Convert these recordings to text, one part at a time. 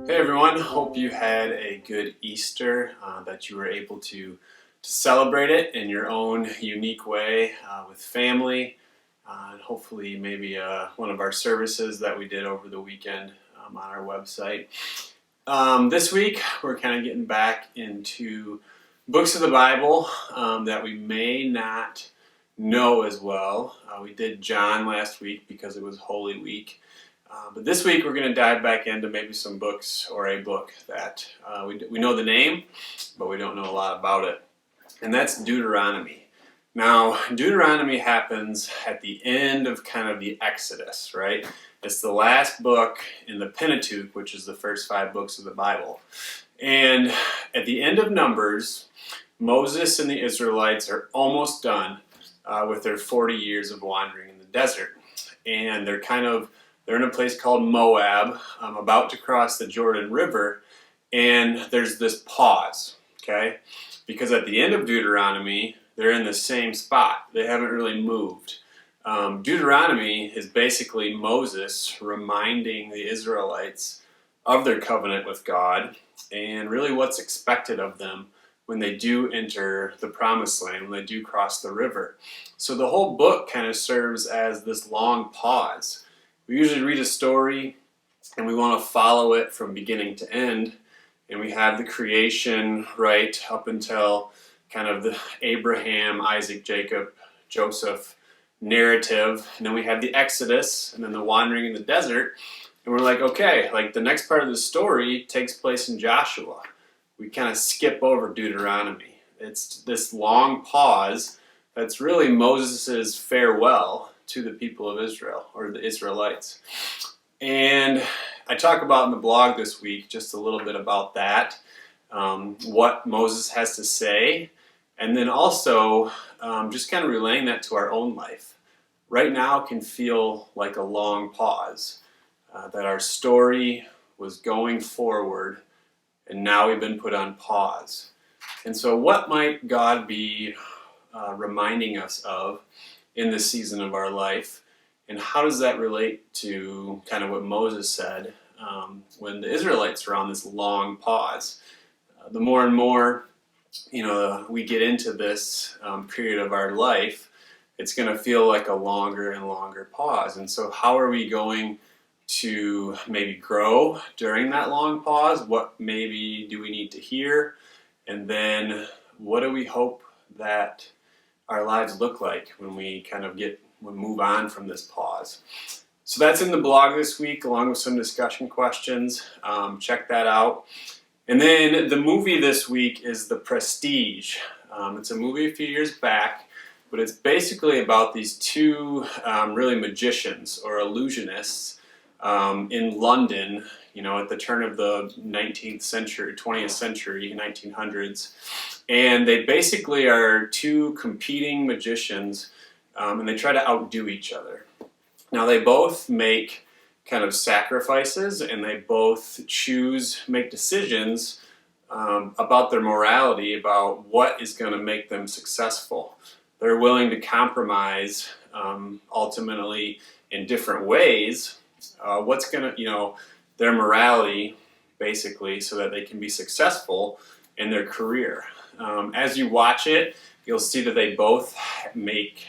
Hey everyone, hope you had a good Easter, that you were able to celebrate it in your own unique way with family, and hopefully maybe one of our services that we did over the weekend on our website. This week we're kind of getting back into books of the Bible that we may not know as well. We did John last week because it was Holy Week. But this week we're going to dive back into maybe some books or a book that we know the name, but we don't know a lot about it. And that's Deuteronomy. Now, Deuteronomy happens at the end of kind of the Exodus, right? It's the last book in the Pentateuch, which is the first 5 books of the Bible. And at the end of Numbers, Moses and the Israelites are almost done with their 40 years of wandering in the desert. And they're in a place called Moab, about to cross the Jordan River, and there's this pause, okay? Because at the end of Deuteronomy, they're in the same spot. They haven't really moved. Deuteronomy is basically Moses reminding the Israelites of their covenant with God and really what's expected of them when they do enter the promised land, when they do cross the river. So the whole book kind of serves as this long pause. We usually read a story and we want to follow it from beginning to end, and we have the creation right up until kind of the Abraham, Isaac, Jacob, Joseph narrative, and then we have the Exodus and then the wandering in the desert, and we're like, okay, like the next part of the story takes place in Joshua. We kind of skip over Deuteronomy. It's this long pause that's really Moses' farewell to the people of Israel, or the Israelites. And I talk about in the blog this week just a little bit about that, what Moses has to say, and then also just kind of relaying that to our own life. Right now can feel like a long pause, that our story was going forward, and now we've been put on pause. And so what might God be reminding us of in this season of our life, and how does that relate to kind of what Moses said when the Israelites were on this long pause? The more and more we get into this period of our life, it's going to feel like a longer and longer pause. And so how are we going to maybe grow during that long pause? What maybe do we need to hear? And then what do we hope that our lives look like when we move on from this pause? So that's in the blog this week, along with some discussion questions. Check that out. And then the movie this week is The Prestige. It's a movie a few years back, but it's basically about these two really magicians or illusionists in London, at the turn of the 19th century, 20th century, 1900s. And they basically are two competing magicians, and they try to outdo each other. Now, they both make kind of sacrifices, and they both make decisions about their morality, about what is going to make them successful. They're willing to compromise, ultimately, in different ways, what's going to, their morality, basically, so that they can be successful in their career. As you watch it, you'll see that they both make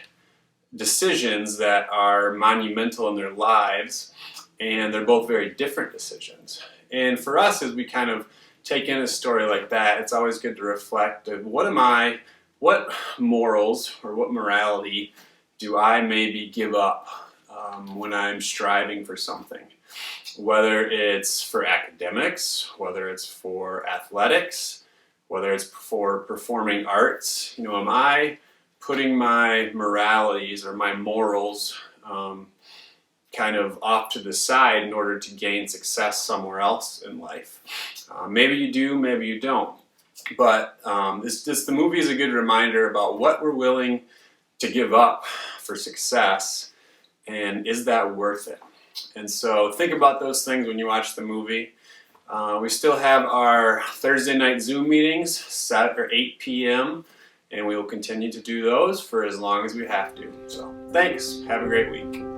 decisions that are monumental in their lives, and they're both very different decisions. And for us, as we kind of take in a story like that, it's always good to reflect of what morals or what morality do I maybe give up when I'm striving for something? Whether it's for academics, whether it's for athletics, whether it's for performing arts, am I putting my moralities or my morals kind of off to the side in order to gain success somewhere else in life? Maybe you do, maybe you don't. But the movie is a good reminder about what we're willing to give up for success, and is that worth it? And so think about those things when you watch the movie. We still have our Thursday night Zoom meetings set at 8 p.m. and we will continue to do those for as long as we have to. So thanks. Have a great week.